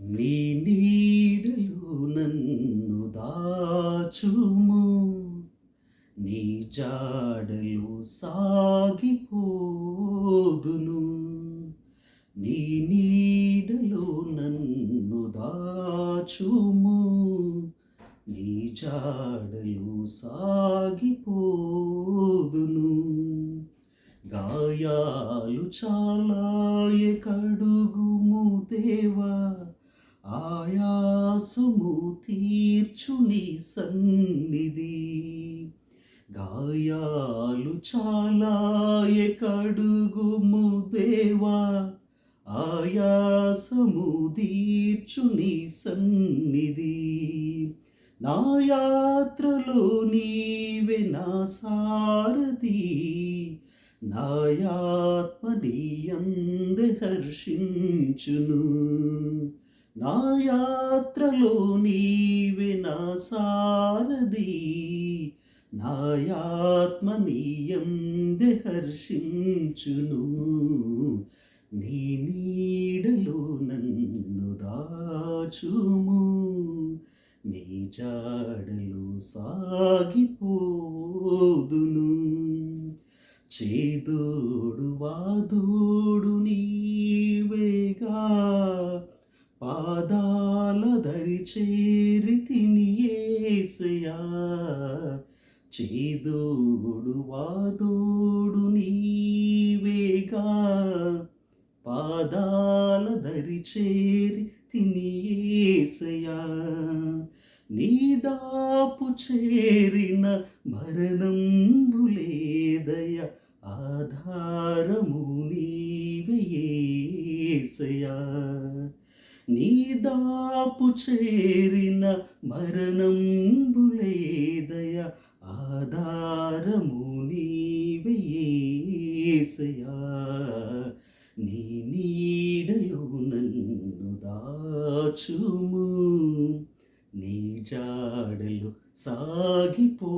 నీ నీడలో నన్ను దాచుము, నీ జాడలో సాగిపోదును. నీ నీడలో నన్ను దాచుము, నీ జాడలో సాగిపోదును. గాయాలు చాలాయ కడుగుము దేవా, ఆయాసము తీర్చు నీ సన్నిధి. గాయాలు చాలాయ కడుగుము దేవా, ఆయాసము తీర్చు నీ సన్నిధి. నా యాత్రలో నీవే నా సారథి, నాయాత్మ నీయందే హర్షించును. నా యాత్రలో నీవే నా సారథి, నాయాత్మ నీయందే హర్షించును. నీ నీడలో నన్ను దాచుము, నీ జాడలో సాగిపోదును. చేదోడు వాదోడు నీవేగా, పాదాల దరి చేరి తిని యేసయ్యా. చేదోడు వాదోడు నీవేగా, పాదాల దరి చేరి తిని యేసయ్యా. నీ దాపు చేరిన మరణంబు లేదయ, ఆధారము నీవే యేసయ్యా. నీ దాపు చేరిన మరణంబు లేదయ, ఆధారము నీవే యేసయ్యా. నీ నీడలో నన్ను దాచుము, నీ జాడలో సాగిపోదును.